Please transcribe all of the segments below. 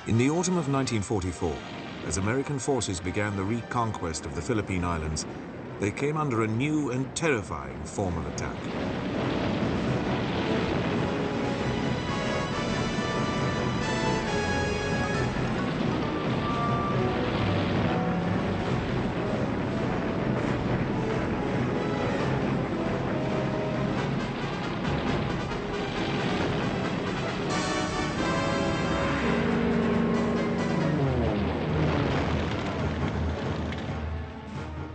In the autumn of 1944, as American forces began the reconquest of the Philippine Islands, they came under a new and terrifying formal attack.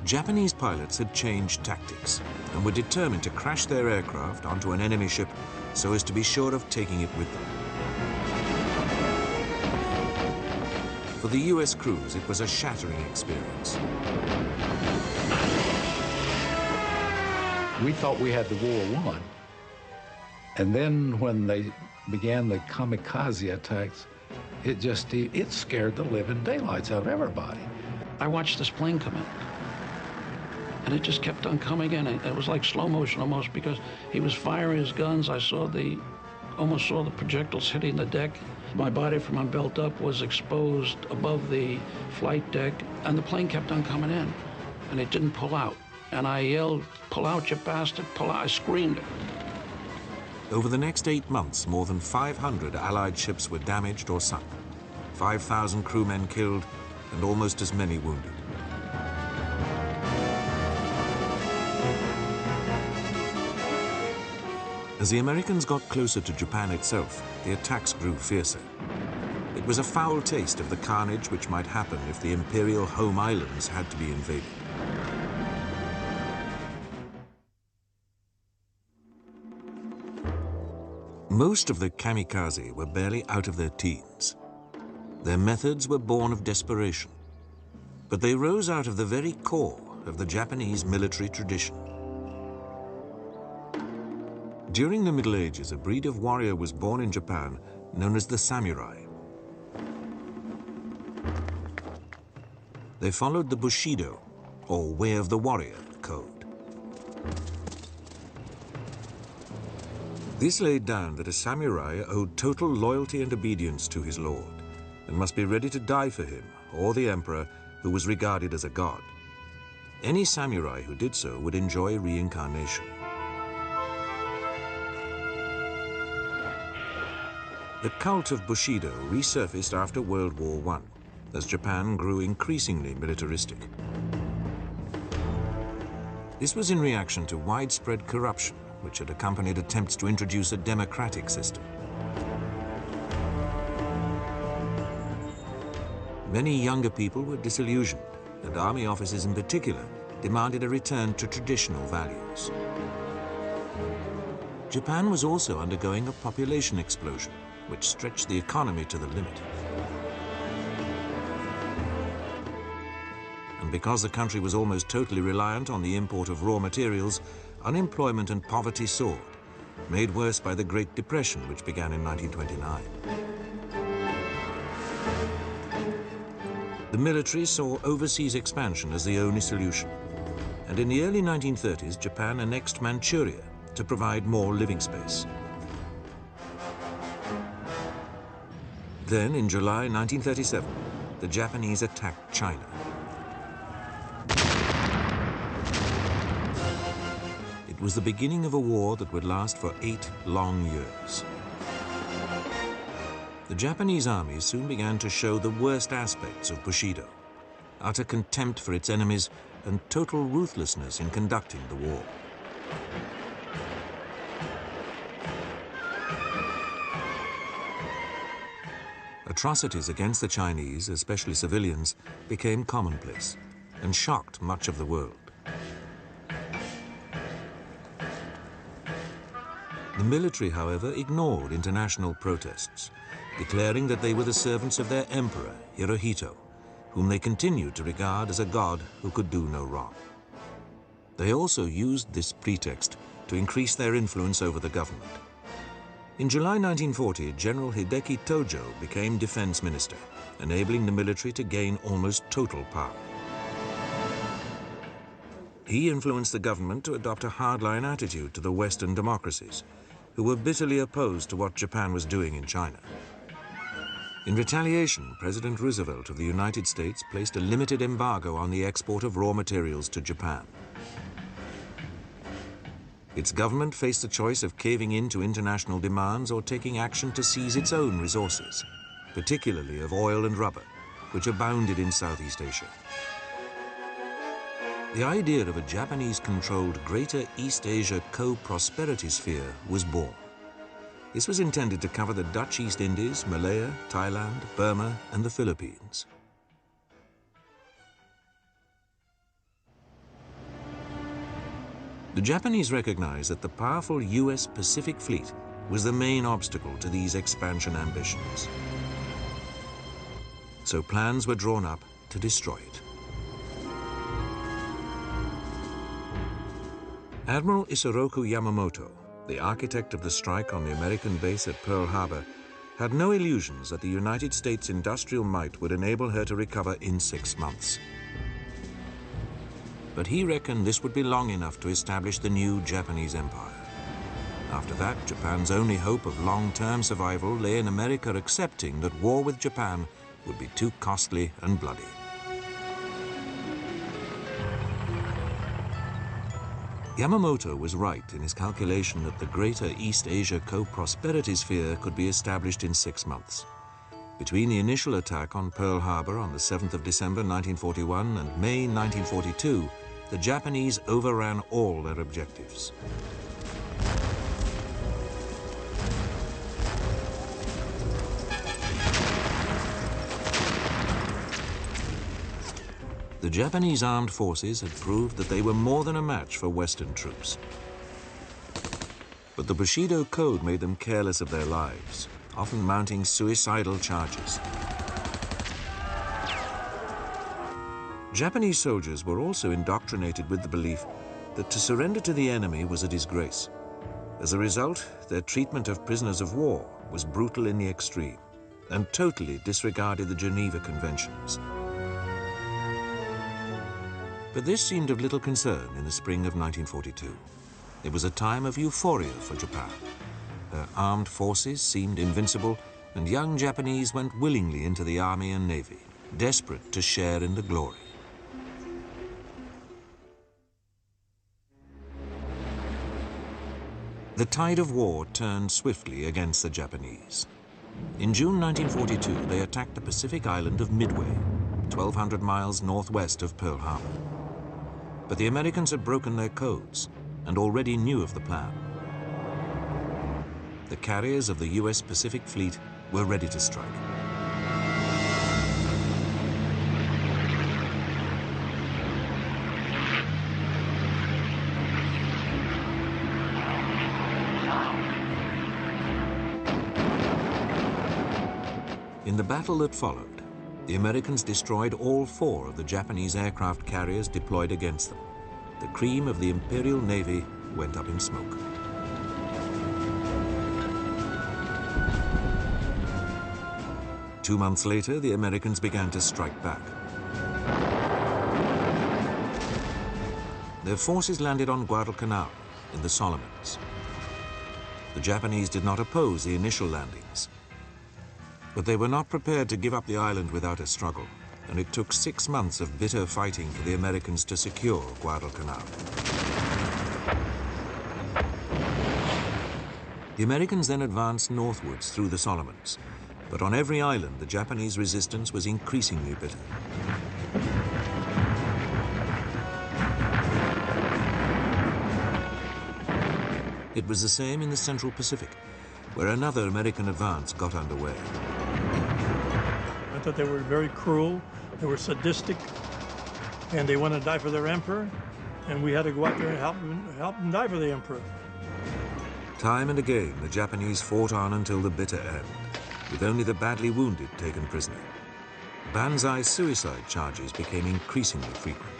Japanese pilots had changed tactics and were determined to crash their aircraft onto an enemy ship so as to be sure of taking it with them. For the US crews, it was a shattering experience. We thought we had the war won. And then when they began the kamikaze attacks, it scared the living daylights out of everybody. I watched this plane come in. And it just kept on coming in. It was like slow motion almost, because he was firing his guns. I almost saw the projectiles hitting the deck. My body from my belt up was exposed above the flight deck, and the plane kept on coming in, and it didn't pull out. And I yelled, "Pull out, you bastard, pull out." I screamed it. Over the next 8 months, more than 500 Allied ships were damaged or sunk, 5,000 crewmen killed, and almost as many wounded. As the Americans got closer to Japan itself, the attacks grew fiercer. It was a foul taste of the carnage which might happen if the imperial home islands had to be invaded. Most of the kamikaze were barely out of their teens. Their methods were born of desperation, but they rose out of the very core of the Japanese military tradition. During the Middle Ages, a breed of warrior was born in Japan known as the samurai. They followed the Bushido, or Way of the Warrior, code. This laid down that a samurai owed total loyalty and obedience to his lord, and must be ready to die for him, or the emperor, who was regarded as a god. Any samurai who did so would enjoy reincarnation. The cult of Bushido resurfaced after World War I, as Japan grew increasingly militaristic. This was in reaction to widespread corruption, which had accompanied attempts to introduce a democratic system. Many younger people were disillusioned, and army officers in particular demanded a return to traditional values. Japan was also undergoing a population explosion, which stretched the economy to the limit. And because the country was almost totally reliant on the import of raw materials, unemployment and poverty soared, made worse by the Great Depression, which began in 1929. The military saw overseas expansion as the only solution, and in the early 1930s, Japan annexed Manchuria to provide more living space. Then, in July 1937, the Japanese attacked China. It was the beginning of a war that would last for 8 long years. The Japanese army soon began to show the worst aspects of Bushido: utter contempt for its enemies and total ruthlessness in conducting the war. Atrocities against the Chinese, especially civilians, became commonplace and shocked much of the world. The military, however, ignored international protests, declaring that they were the servants of their emperor, Hirohito, whom they continued to regard as a god who could do no wrong. They also used this pretext to increase their influence over the government. In July 1940, General Hideki Tojo became defense minister, enabling the military to gain almost total power. He influenced the government to adopt a hardline attitude to the Western democracies, who were bitterly opposed to what Japan was doing in China. In retaliation, President Roosevelt of the United States placed a limited embargo on the export of raw materials to Japan. Its government faced the choice of caving in to international demands or taking action to seize its own resources, particularly of oil and rubber, which abounded in Southeast Asia. The idea of a Japanese-controlled Greater East Asia co-prosperity sphere was born. This was intended to cover the Dutch East Indies, Malaya, Thailand, Burma, and the Philippines. The Japanese recognized that the powerful US Pacific Fleet was the main obstacle to these expansion ambitions. So plans were drawn up to destroy it. Admiral Isoroku Yamamoto, the architect of the strike on the American base at Pearl Harbor, had no illusions that the United States industrial might would enable her to recover in 6 months. But he reckoned this would be long enough to establish the new Japanese empire. After that, Japan's only hope of long-term survival lay in America accepting that war with Japan would be too costly and bloody. Yamamoto was right in his calculation that the Greater East Asia co-prosperity sphere could be established in 6 months. Between the initial attack on Pearl Harbor on the 7th of December 1941 and May 1942, the Japanese overran all their objectives. The Japanese armed forces had proved that they were more than a match for Western troops. But the Bushido Code made them careless of their lives, often mounting suicidal charges. Japanese soldiers were also indoctrinated with the belief that to surrender to the enemy was a disgrace. As a result, their treatment of prisoners of war was brutal in the extreme and totally disregarded the Geneva Conventions. But this seemed of little concern in the spring of 1942. It was a time of euphoria for Japan. Her armed forces seemed invincible, and young Japanese went willingly into the army and navy, desperate to share in the glory. The tide of war turned swiftly against the Japanese. In June 1942, they attacked the Pacific island of Midway, 1,200 miles northwest of Pearl Harbor. But the Americans had broken their codes and already knew of the plan. The carriers of the US Pacific Fleet were ready to strike. In the battle that followed, the Americans destroyed all 4 of the Japanese aircraft carriers deployed against them. The cream of the Imperial Navy went up in smoke. Two months later, the Americans began to strike back. Their forces landed on Guadalcanal in the Solomons. The Japanese did not oppose the initial landings, but they were not prepared to give up the island without a struggle, and it took 6 months of bitter fighting for the Americans to secure Guadalcanal. The Americans then advanced northwards through the Solomons, but on every island the Japanese resistance was increasingly bitter. It was the same in the Central Pacific, where another American advance got underway. I thought they were very cruel, they were sadistic, and they wanted to die for their emperor, and we had to go out there and help them die for the emperor. Time and again, the Japanese fought on until the bitter end, with only the badly wounded taken prisoner. Banzai suicide charges became increasingly frequent.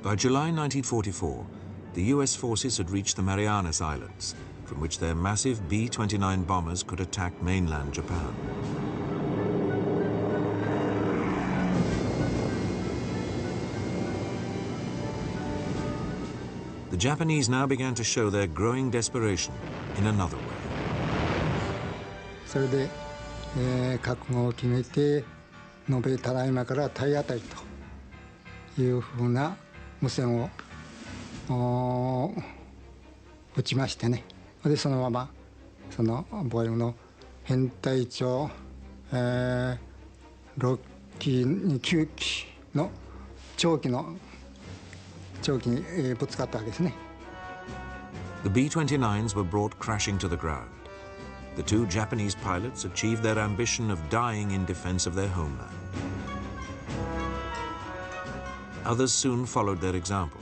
By July 1944, the US forces had reached the Marianas Islands, from which their massive B-29 bombers could attack mainland Japan. Japanese now began to show their growing desperation in another way. それで、覚悟を決めて延べただいまから体当たりというふうな無線を打ちましてね。でそのままその防衛の編隊長、6機に9機の長機に、ぶつかったわけですね。The B-29s were brought crashing to the ground. The two Japanese pilots achieved their ambition of dying in defense of their homeland. Others soon followed their example.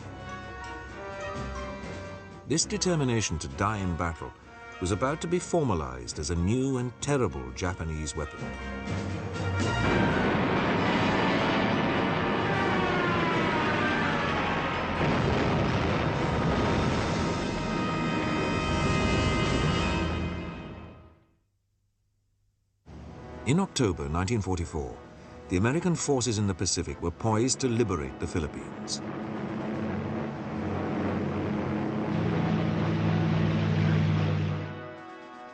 This determination to die in battle was about to be formalized as a new and terrible Japanese weapon. In October 1944, the American forces in the Pacific were poised to liberate the Philippines.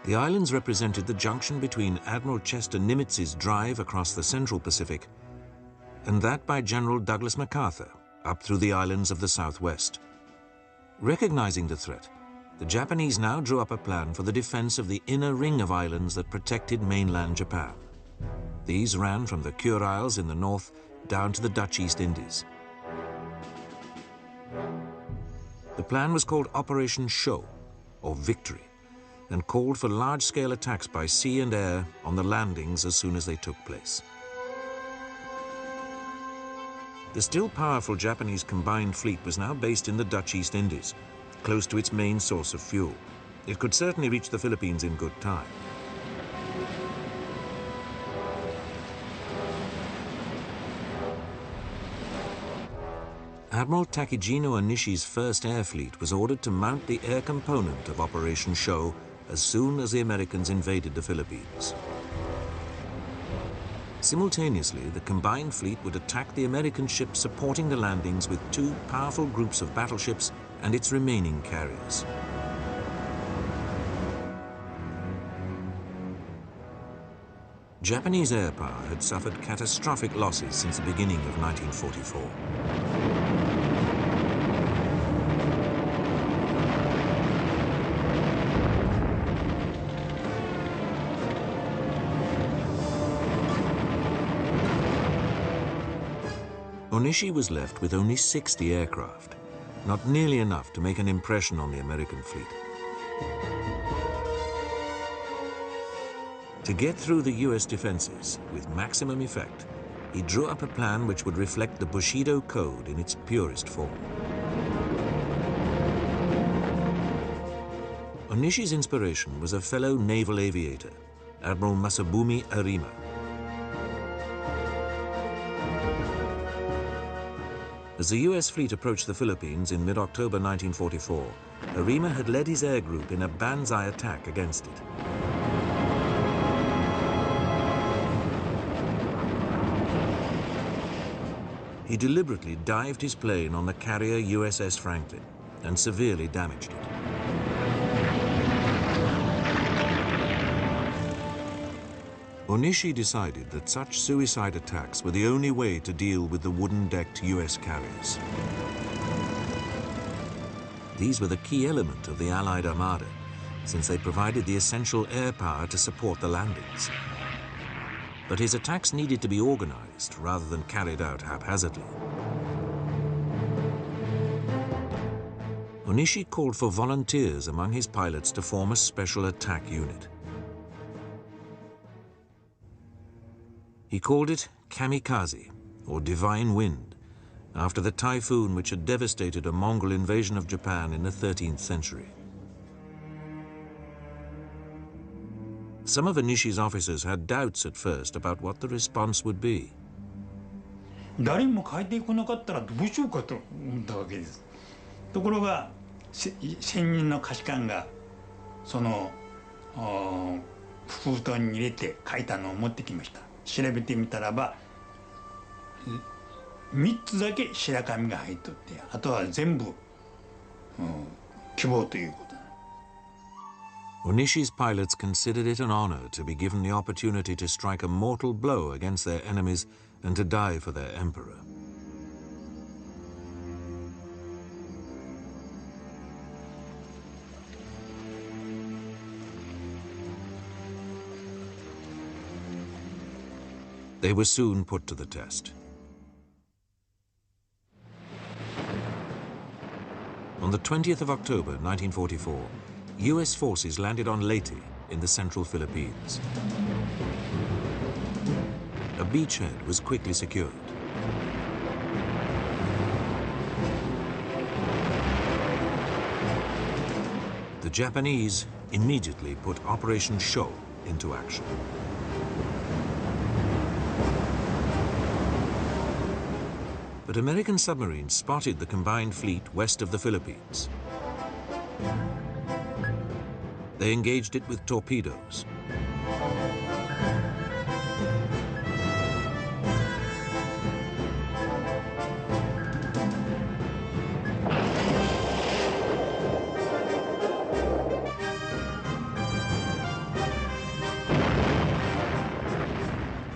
The islands represented the junction between Admiral Chester Nimitz's drive across the Central Pacific and that by General Douglas MacArthur up through the islands of the Southwest. Recognizing the threat, the Japanese now drew up a plan for the defense of the inner ring of islands that protected mainland Japan. These ran from the Kuriles in the north down to the Dutch East Indies. The plan was called Operation Show, or Victory, and called for large-scale attacks by sea and air on the landings as soon as they took place. The still powerful Japanese combined fleet was now based in the Dutch East Indies, close to its main source of fuel. It could certainly reach the Philippines in good time. Admiral Takejino Onishi's first air fleet was ordered to mount the air component of Operation Show as soon as the Americans invaded the Philippines. Simultaneously, the combined fleet would attack the American ships supporting the landings with two powerful groups of battleships and its remaining carriers. Japanese air power had suffered catastrophic losses since the beginning of 1944. Onishi was left with only 60 aircraft, not nearly enough to make an impression on the American fleet. To get through the US defenses with maximum effect, he drew up a plan which would reflect the Bushido Code in its purest form. Onishi's inspiration was a fellow naval aviator, Admiral Masabumi Arima. As the US fleet approached the Philippines in mid-October 1944, Arima had led his air group in a banzai attack against it. He deliberately dived his plane on the carrier USS Franklin and severely damaged it. Onishi decided that such suicide attacks were the only way to deal with the wooden-decked US carriers. These were the key element of the Allied Armada, since they provided the essential air power to support the landings. But his attacks needed to be organized rather than carried out haphazardly. Onishi called for volunteers among his pilots to form a special attack unit. He called it Kamikaze, or Divine Wind, after the typhoon which had devastated a Mongol invasion of Japan in the 13th century. Some of Onishi's officers had doubts at first about what the response would be. 誰も変えてこなかったらどうしようかと思ったわけです。ところが専任の下士官がその封筒に入れて書いたのを持ってきました。調べてみたらば3つだけ白紙が入っとって、あとは全部希望ということ。Onishi's pilots considered it an honor to be given the opportunity to strike a mortal blow against their enemies and to die for their emperor. They were soon put to the test. On the 20th of October 1944, US forces landed on Leyte in the central Philippines. A beachhead was quickly secured. The Japanese immediately put Operation Shoal into action. But American submarines spotted the combined fleet west of the Philippines. They engaged it with torpedoes.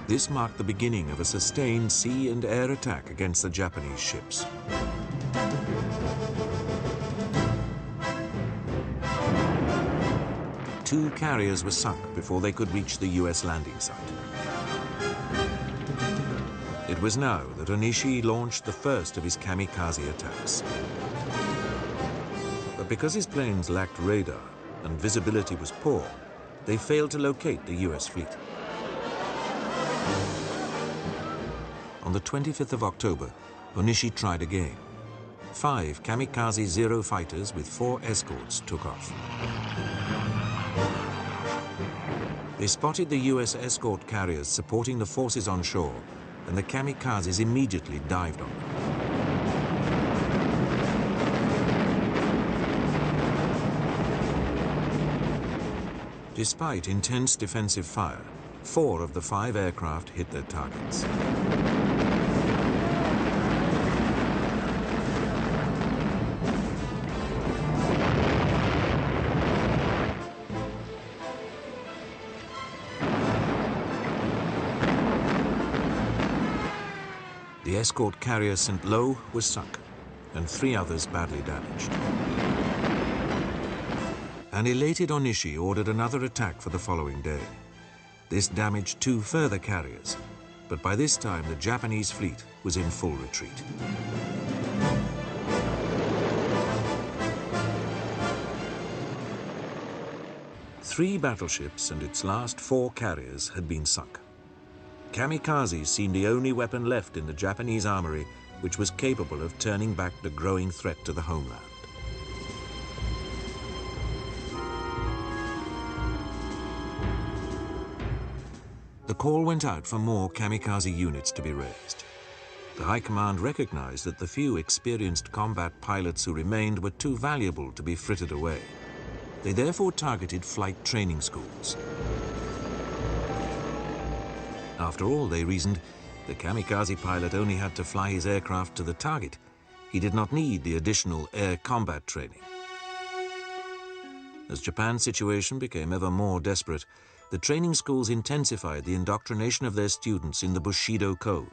This marked the beginning of a sustained sea and air attack against the Japanese ships. Two carriers were sunk before they could reach the US landing site. It was now that Onishi launched the first of his kamikaze attacks. But because his planes lacked radar and visibility was poor, they failed to locate the US fleet. On the 25th of October, Onishi tried again. 5 Kamikaze Zero fighters with 4 escorts took off. They spotted the US escort carriers supporting the forces on shore, and the kamikazes immediately dived on them. Despite intense defensive fire, 4 of the 5 aircraft hit their targets. The escort carrier St. Lo was sunk, and 3 others badly damaged. An elated Onishi ordered another attack for the following day. This damaged 2 further carriers, but by this time the Japanese fleet was in full retreat. Three battleships and its last 4 carriers had been sunk. Kamikazes seemed the only weapon left in the Japanese armory which was capable of turning back the growing threat to the homeland. The call went out for more kamikaze units to be raised. The High Command recognized that the few experienced combat pilots who remained were too valuable to be frittered away. They therefore targeted flight training schools. After all, they reasoned, the kamikaze pilot only had to fly his aircraft to the target. He did not need the additional air combat training. As Japan's situation became ever more desperate, the training schools intensified the indoctrination of their students in the Bushido Code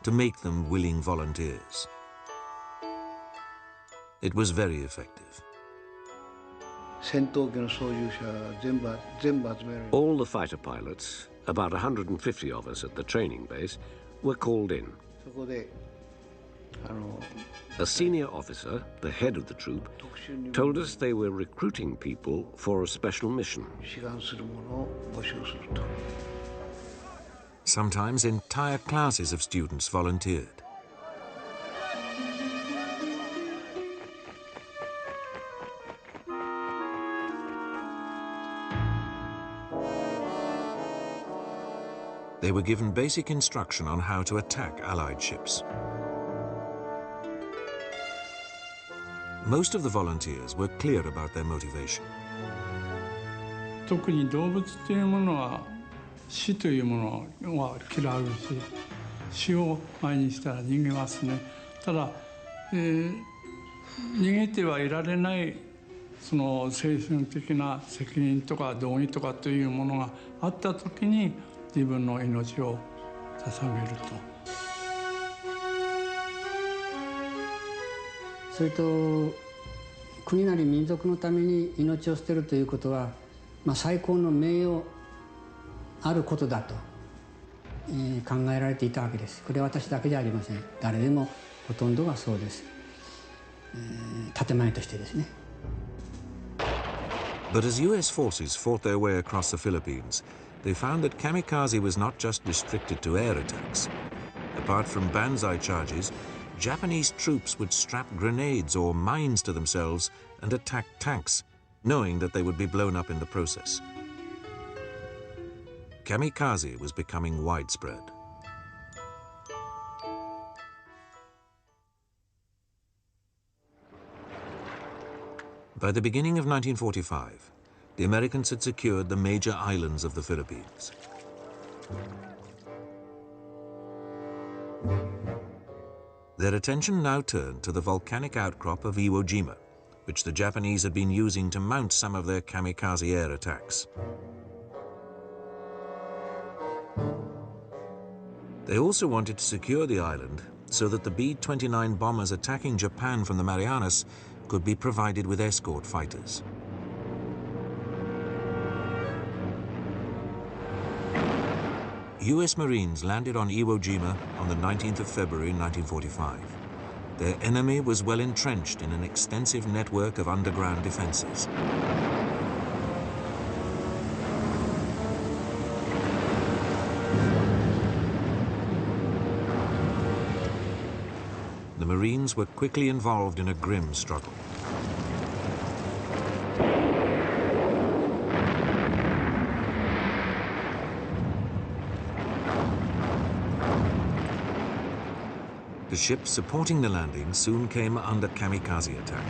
to make them willing volunteers. It was very effective. All the fighter pilots, about 150 of us at the training base, were called in. A senior officer, the head of the troop, told us they were recruiting people for a special mission. Sometimes entire classes of students volunteered. They were given basic instruction on how to attack Allied ships. Most of the volunteers were clear about their motivation. 特に動物というものは死というものは嫌うし、死を前にしたら逃げますね。ただ、逃げてはいられないその精神的な責任とか道義とかというものがあった時に自分の命を捧げると。それと国なり民族のために命を捨てるということは、最高の名誉あることだと、考えられていたわけです。これは私だけじゃありません。誰でもほとんどがそうです。建前としてですね。But as US forces fought their way across the Philippines, they found that kamikaze was not just restricted to air attacks. Apart from banzai charges, Japanese troops would strap grenades or mines to themselves and attack tanks, knowing that they would be blown up in the process. Kamikaze was becoming widespread. By the beginning of 1945, the Americans had secured the major islands of the Philippines. Their attention now turned to the volcanic outcrop of Iwo Jima, which the Japanese had been using to mount some of their kamikaze air attacks. They also wanted to secure the island so that the B-29 bombers attacking Japan from the Marianas could be provided with escort fighters. US Marines landed on Iwo Jima on the 19th of February 1945. Their enemy was well entrenched in an extensive network of underground defenses. The Marines were quickly involved in a grim struggle. The ships supporting the landing soon came under kamikaze attack.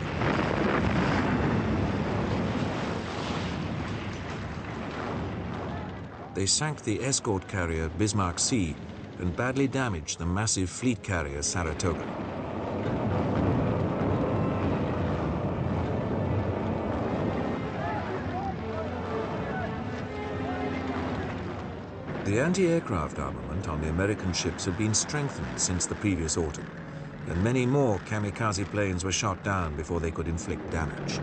They sank the escort carrier Bismarck Sea and badly damaged the massive fleet carrier Saratoga. The anti-aircraft armament on the American ships had been strengthened since the previous autumn, and many more kamikaze planes were shot down before they could inflict damage.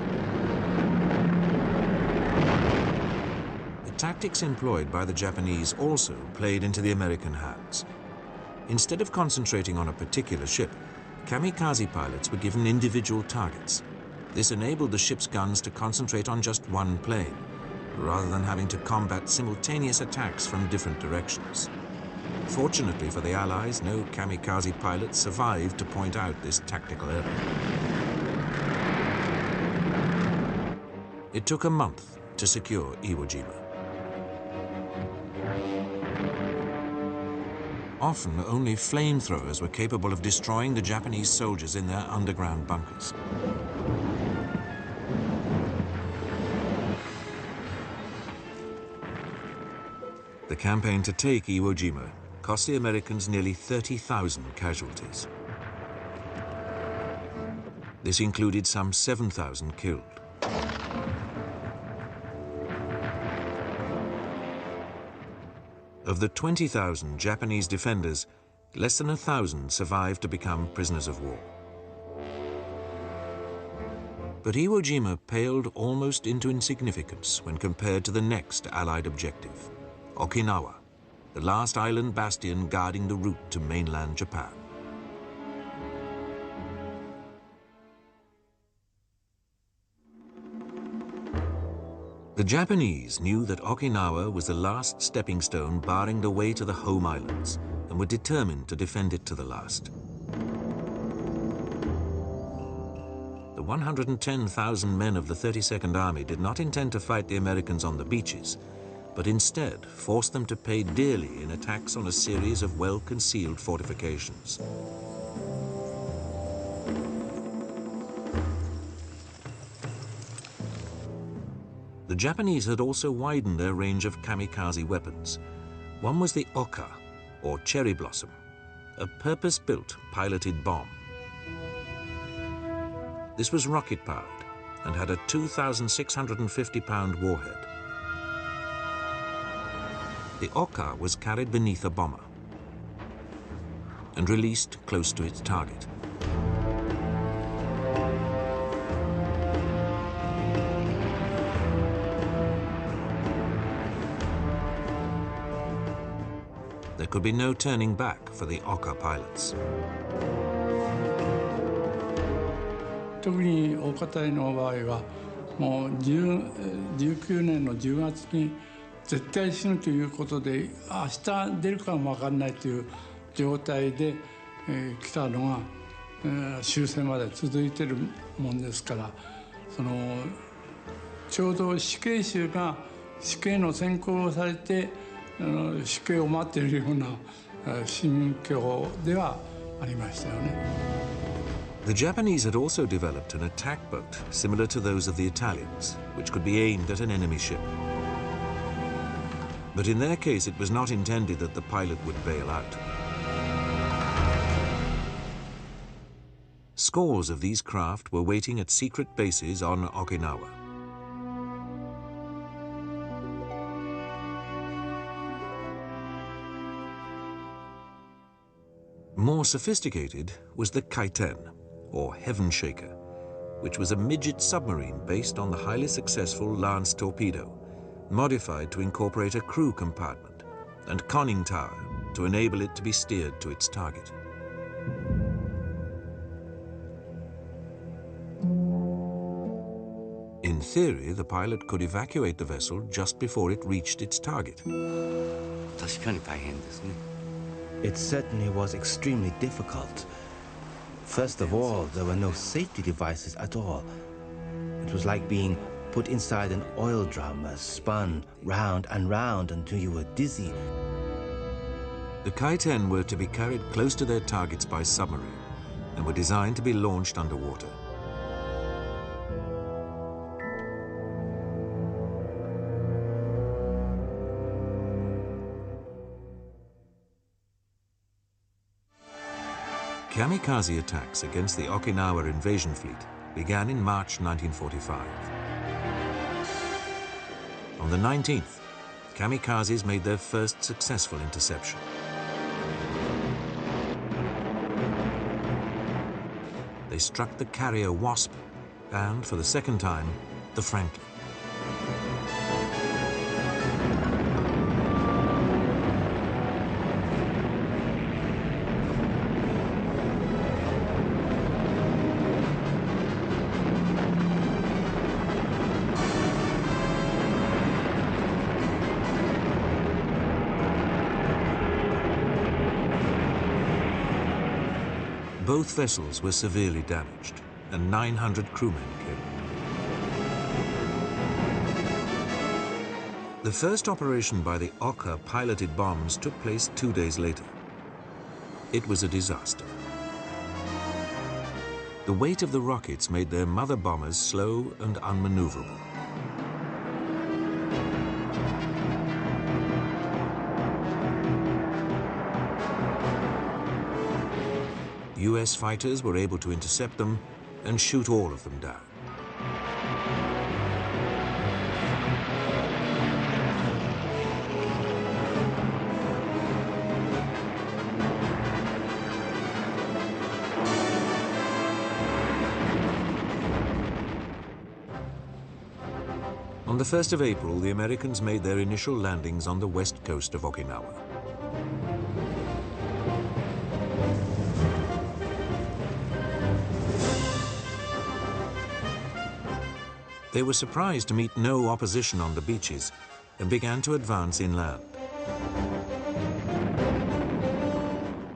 The tactics employed by the Japanese also played into the American hands. Instead of concentrating on a particular ship, kamikaze pilots were given individual targets. This enabled the ship's guns to concentrate on just one plane, rather than having to combat simultaneous attacks from different directions. Fortunately for the Allies, no kamikaze pilots survived to point out this tactical error. It took a month to secure Iwo Jima. Often, only flamethrowers were capable of destroying the Japanese soldiers in their underground bunkers. The campaign to take Iwo Jima cost the Americans nearly 30,000 casualties. This included some 7,000 killed. Of the 20,000 Japanese defenders, less than 1,000 survived to become prisoners of war. But Iwo Jima paled almost into insignificance when compared to the next Allied objective, Okinawa, the last island bastion guarding the route to mainland Japan. The Japanese knew that Okinawa was the last stepping stone barring the way to the home islands, and were determined to defend it to the last. The 110,000 men of the 32nd Army did not intend to fight the Americans on the beaches, but instead forced them to pay dearly in attacks on a series of well-concealed fortifications. The Japanese had also widened their range of kamikaze weapons. One was the Oka, or cherry blossom, a purpose-built piloted bomb. This was rocket-powered and had a 2,650-pound warhead. The Oka was carried beneath a bomber and released close to its target. There could be no turning back for the Oka pilots. 特に大方隊の場合はもう19年の10月に絶対死ぬということで明日出るかも分かんないという状態で、来たのが、終戦まで続いてるもんですから、ちょうど死刑囚が死刑の宣告をされて死刑を待っているような心境ではありましたよね。The Japanese had also developed an attack boat similar to those of the Italians, which could be aimed at an enemy ship. But in their case, it was not intended that the pilot would bail out. Scores of these craft were waiting at secret bases on Okinawa. More sophisticated was the Kaiten, or Heaven Shaker, which was a midget submarine based on the highly successful Lance torpedo, modified to incorporate a crew compartment and conning tower to enable it to be steered to its target. In theory, the pilot could evacuate the vessel just before it reached its target. 確かに大変ですね。It certainly was extremely difficult. First of all, there were no safety devices at all. It was like being put inside an oil drum, spun round and round until you were dizzy. The Kaiten were to be carried close to their targets by submarine and were designed to be launched underwater. Kamikaze attacks against the Okinawa invasion fleet began in March 1945. On the 19th, Kamikazes made their first successful interception. They struck the carrier Wasp and, for the second time, the Franklin. Both vessels were severely damaged, and 900 crewmen killed. The first operation by the Oka piloted bombs took place 2 days later. It was a disaster. The weight of the rockets made their mother bombers slow and unmaneuverable. US fighters were able to intercept them and shoot all of them down. On the 1st of April, the Americans made their initial landings on the west coast of Okinawa. They were surprised to meet no opposition on the beaches and began to advance inland.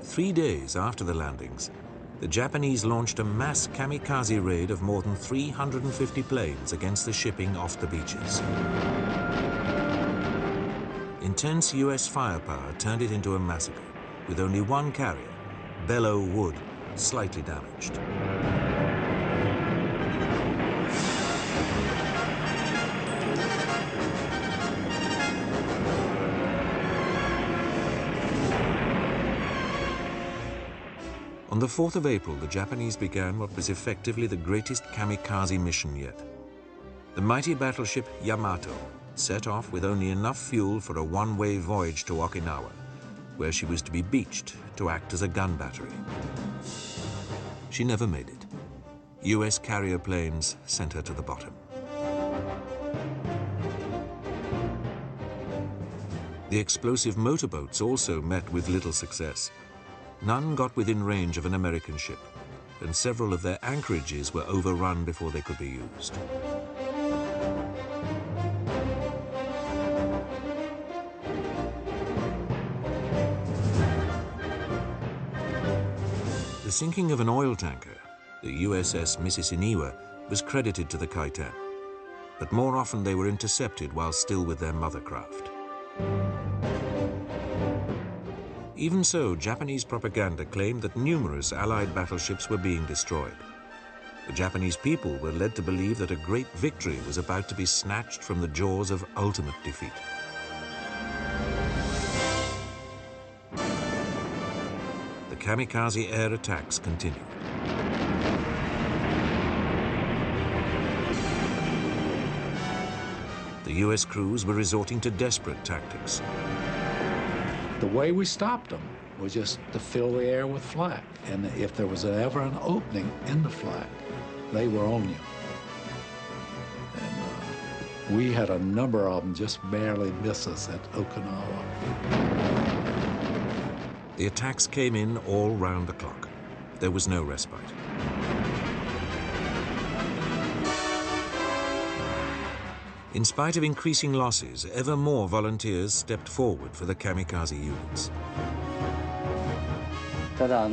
3 days after the landings, the Japanese launched a mass kamikaze raid of more than 350 planes against the shipping off the beaches. Intense US firepower turned it into a massacre, with only one carrier, Bellow Wood, slightly damaged. On the 4th of April, the Japanese began what was effectively the greatest kamikaze mission yet. The mighty battleship Yamato set off with only enough fuel for a one-way voyage to Okinawa, where she was to be beached to act as a gun battery. She never made it. US carrier planes sent her to the bottom. The explosive motorboats also met with little success. None got within range of an American ship, and several of their anchorages were overrun before they could be used. The sinking of an oil tanker, the USS Mississiniwa, was credited to the Kaitan, but more often they were intercepted while still with their mother craft. Even so, Japanese propaganda claimed that numerous Allied battleships were being destroyed. The Japanese people were led to believe that a great victory was about to be snatched from the jaws of ultimate defeat. The kamikaze air attacks continued. The US crews were resorting to desperate tactics. The way we stopped them was just to fill the air with flak. And if there was ever an opening in the flak, they were on you. And we had a number of them just barely miss us at Okinawa. The attacks came in all round the clock. There was no respite. In spite of increasing losses, ever more volunteers stepped forward for the kamikaze units. ただ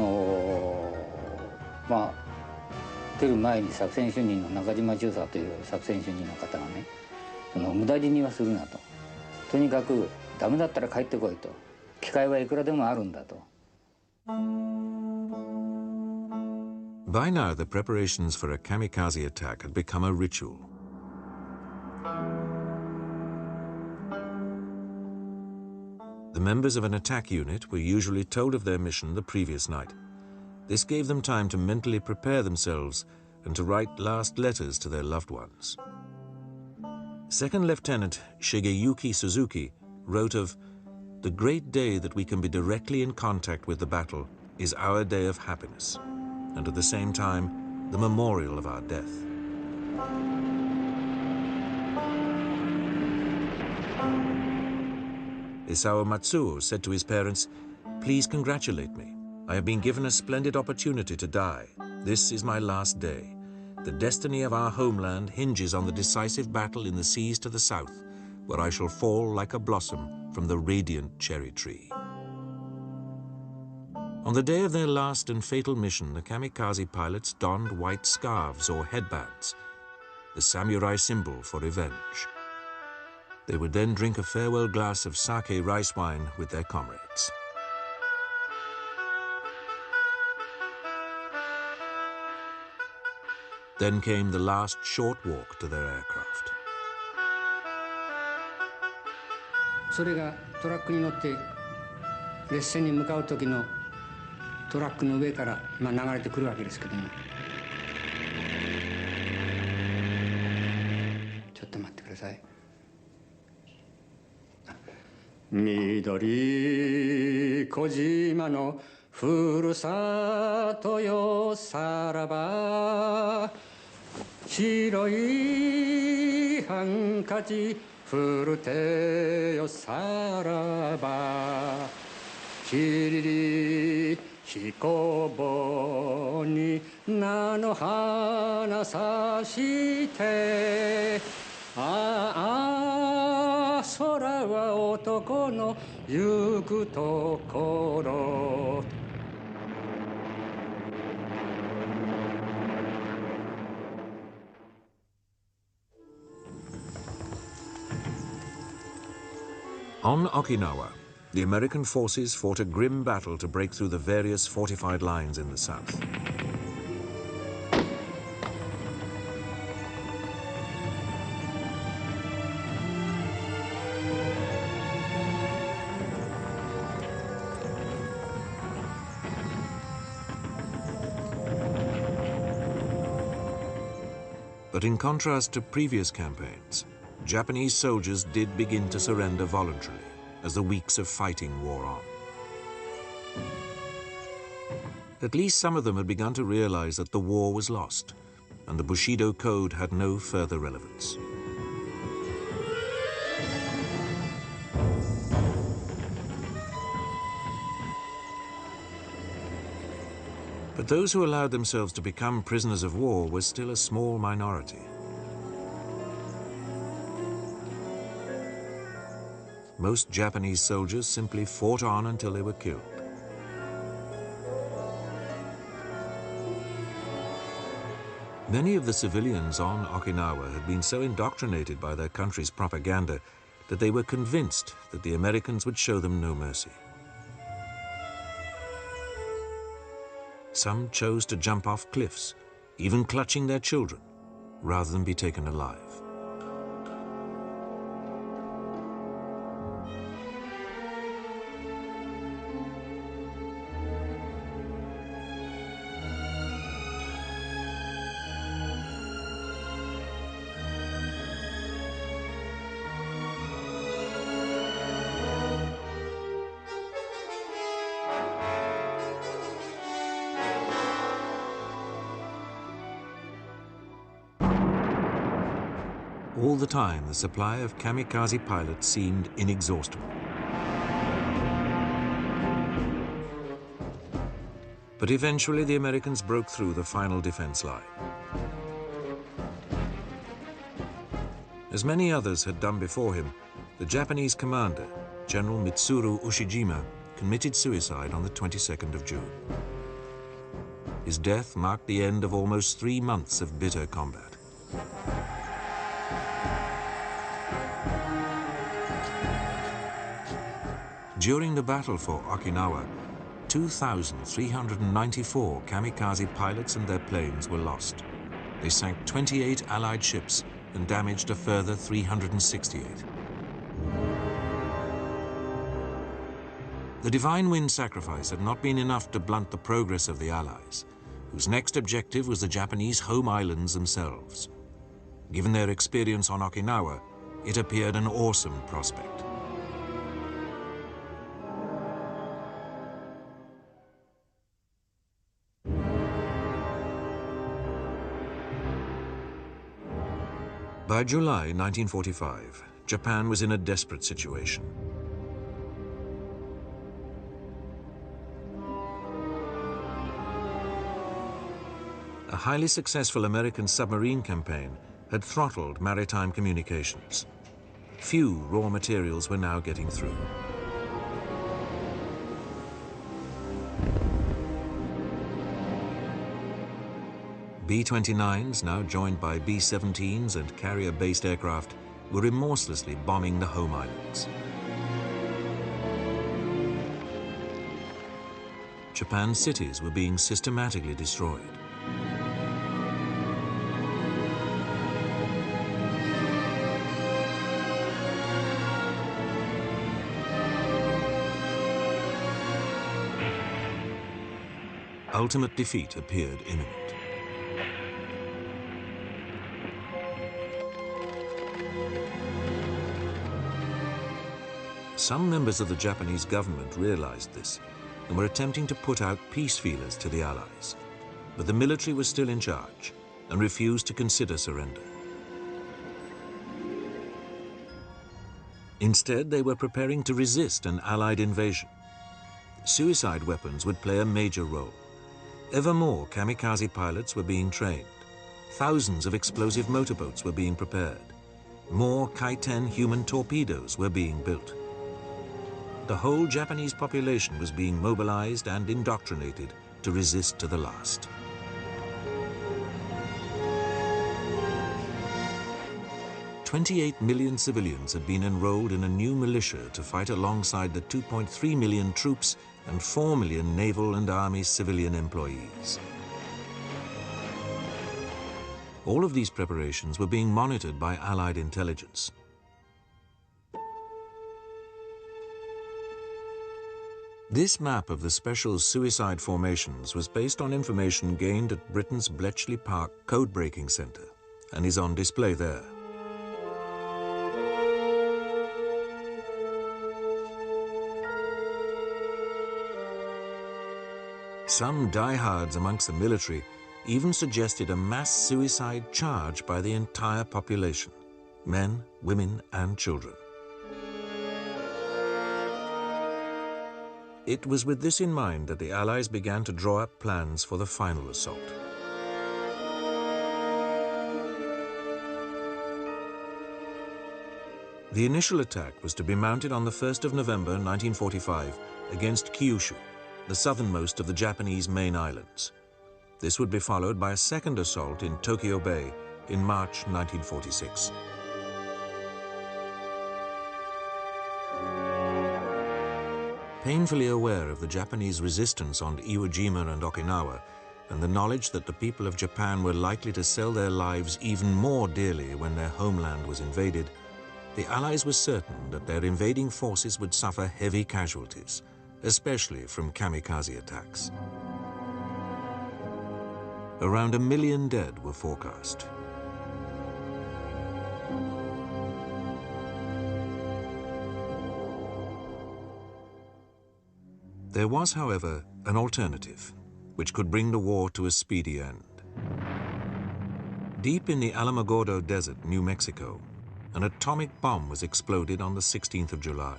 出る前に作戦主任の中島中佐という作戦主任の方がね、無駄死にはするなと。とにかくダメだったら帰ってこいと。機会はいくらでもあるんだと。By now, the preparations for a kamikaze attack had become a ritual. The members of an attack unit were usually told of their mission the previous night. This gave them time to mentally prepare themselves and to write last letters to their loved ones. Second Lieutenant Shigeyuki Suzuki wrote of, "The great day that we can be directly in contact with the battle is our day of happiness, and at the same time, the memorial of our death." Isao Matsuo said to his parents, "Please congratulate me. I have been given a splendid opportunity to die. This is my last day. The destiny of our homeland hinges on the decisive battle in the seas to the south, where I shall fall like a blossom from the radiant cherry tree." On the day of their last and fatal mission, the kamikaze pilots donned white scarves or headbands, the samurai symbol for revenge. They would then drink a farewell glass of sake rice wine with their comrades. Then came the last short walk to their aircraft. それがトラックに乗って列車に向かう時のトラックの上から流れてくるわけですけども、ちょっと待ってください。緑小島のふるさとよさらば、白いハンカチ振るてよさらば、きりり彦棒に菜の花さして、ああ空は男の行くところ。On Okinawa, the American forces fought a grim battle to break through the various fortified lines in the south. But in contrast to previous campaigns, Japanese soldiers did begin to surrender voluntarily as the weeks of fighting wore on. At least some of them had begun to realize that the war was lost, and the Bushido Code had no further relevance. But those who allowed themselves to become prisoners of war were still a small minority. Most Japanese soldiers simply fought on until they were killed. Many of the civilians on Okinawa had been so indoctrinated by their country's propaganda that they were convinced that the Americans would show them no mercy. Some chose to jump off cliffs, even clutching their children, rather than be taken alive. All the time, the supply of kamikaze pilots seemed inexhaustible. But eventually, the Americans broke through the final defense line. As many others had done before him, the Japanese commander, General Mitsuru Ushijima, committed suicide on the 22nd of June. His death marked the end of almost 3 months of bitter combat. During the battle for Okinawa, 2,394 kamikaze pilots and their planes were lost. They sank 28 Allied ships and damaged a further 368. The Divine Wind sacrifice had not been enough to blunt the progress of the Allies, whose next objective was the Japanese home islands themselves. Given their experience on Okinawa, it appeared an awesome prospect. By July 1945, Japan was in a desperate situation. A highly successful American submarine campaign had throttled maritime communications. Few raw materials were now getting through. B-29s, now joined by B-17s and carrier-based aircraft, were remorselessly bombing the home islands. Japan's cities were being systematically destroyed. Ultimate defeat appeared imminent. Some members of the Japanese government realized this and were attempting to put out peace feelers to the Allies. But the military was still in charge and refused to consider surrender. Instead, they were preparing to resist an Allied invasion. Suicide weapons would play a major role. Ever more kamikaze pilots were being trained. Thousands of explosive motorboats were being prepared. More Kai-10 human torpedoes were being built. The whole Japanese population was being mobilized and indoctrinated to resist to the last. "28 million civilians had been enrolled in a new militia to fight alongside the 2.3 million troops and 4 million naval and army civilian employees. All of these preparations were being monitored by Allied intelligence. This map of the special suicide formations was based on information gained at Britain's Bletchley Park Code-Breaking Centre, and is on display there. Some diehards amongst the military even suggested a mass suicide charge by the entire population, men, women, and children. It was with this in mind that the Allies began to draw up plans for the final assault. The initial attack was to be mounted on the 1st of November 1945 against Kyushu, the southernmost of the Japanese main islands. This would be followed by a second assault in Tokyo Bay in March 1946. Painfully aware of the Japanese resistance on Iwo Jima and Okinawa, and the knowledge that the people of Japan were likely to sell their lives even more dearly when their homeland was invaded, the Allies were certain that their invading forces would suffer heavy casualties, especially from kamikaze attacks. Around 1 million dead were forecast. There was, however, an alternative, which could bring the war to a speedy end. Deep in the Alamogordo Desert, New Mexico, an atomic bomb was exploded on the 16th of July.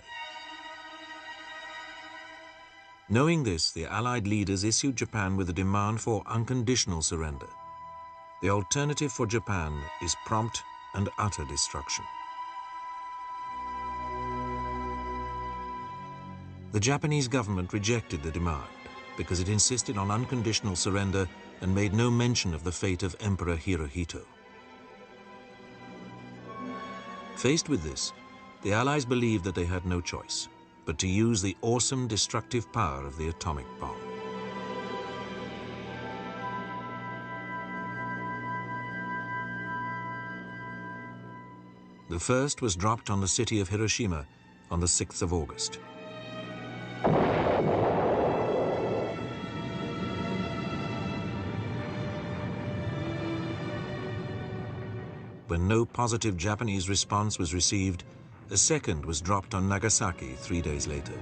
Knowing this, the Allied leaders issued Japan with a demand for unconditional surrender. The alternative for Japan is prompt and utter destruction. The Japanese government rejected the demand because it insisted on unconditional surrender and made no mention of the fate of Emperor Hirohito. Faced with this, the Allies believed that they had no choice but to use the awesome destructive power of the atomic bomb. The first was dropped on the city of Hiroshima on the 6th of August. When no positive Japanese response was received, a second was dropped on Nagasaki 3 days later.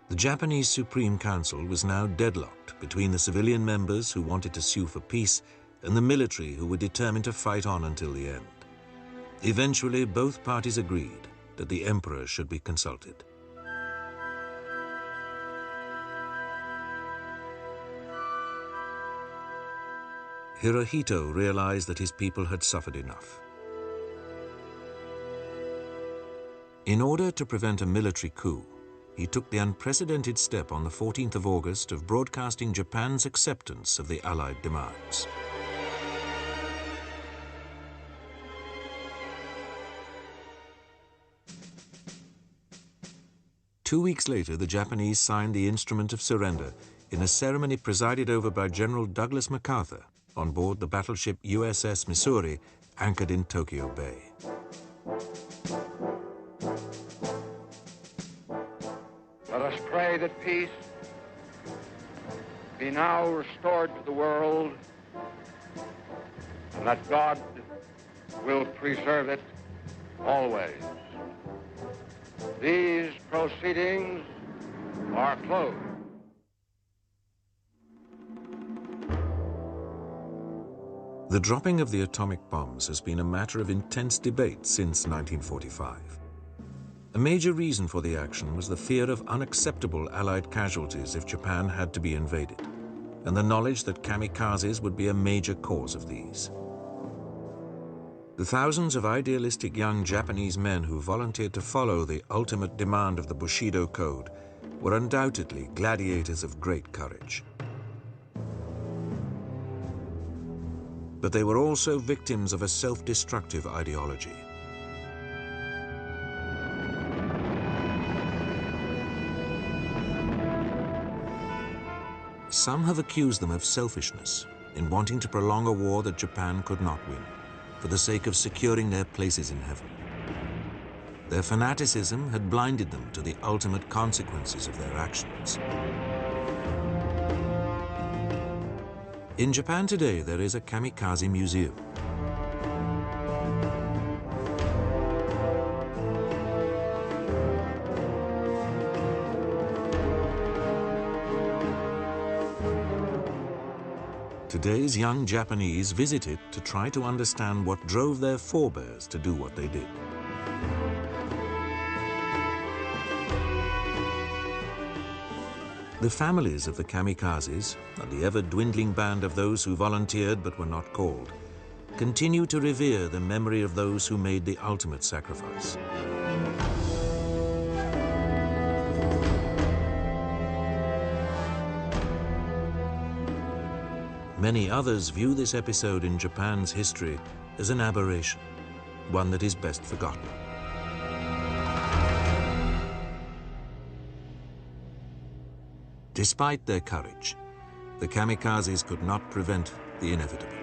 The Japanese Supreme Council was now deadlocked between the civilian members who wanted to sue for peace and the military who were determined to fight on until the end. Eventually, both parties agreed that the emperor should be consulted. Hirohito realized that his people had suffered enough. In order to prevent a military coup, he took the unprecedented step on the 14th of August of broadcasting Japan's acceptance of the Allied demands. Two weeks later, the Japanese signed the instrument of surrender in a ceremony presided over by General Douglas MacArthur on board the battleship USS Missouri, anchored in Tokyo Bay. Let us pray that peace be now restored to the world, and that God will preserve it always. These proceedings are closed. The dropping of the atomic bombs has been a matter of intense debate since 1945. A major reason for the action was the fear of unacceptable Allied casualties if Japan had to be invaded, and the knowledge that kamikazes would be a major cause of these. The thousands of idealistic young Japanese men who volunteered to follow the ultimate demand of the Bushido Code were undoubtedly gladiators of great courage. But they were also victims of a self-destructive ideology. Some have accused them of selfishness in wanting to prolong a war that Japan could not win, for the sake of securing their places in heaven. Their fanaticism had blinded them to the ultimate consequences of their actions. In Japan today, there is a kamikaze museum. Today's young Japanese visit it to try to understand what drove their forebears to do what they did. The families of the kamikazes, and the ever-dwindling band of those who volunteered but were not called, continue to revere the memory of those who made the ultimate sacrifice. Many others view this episode in Japan's history as an aberration, one that is best forgotten. Despite their courage, the kamikazes could not prevent the inevitable.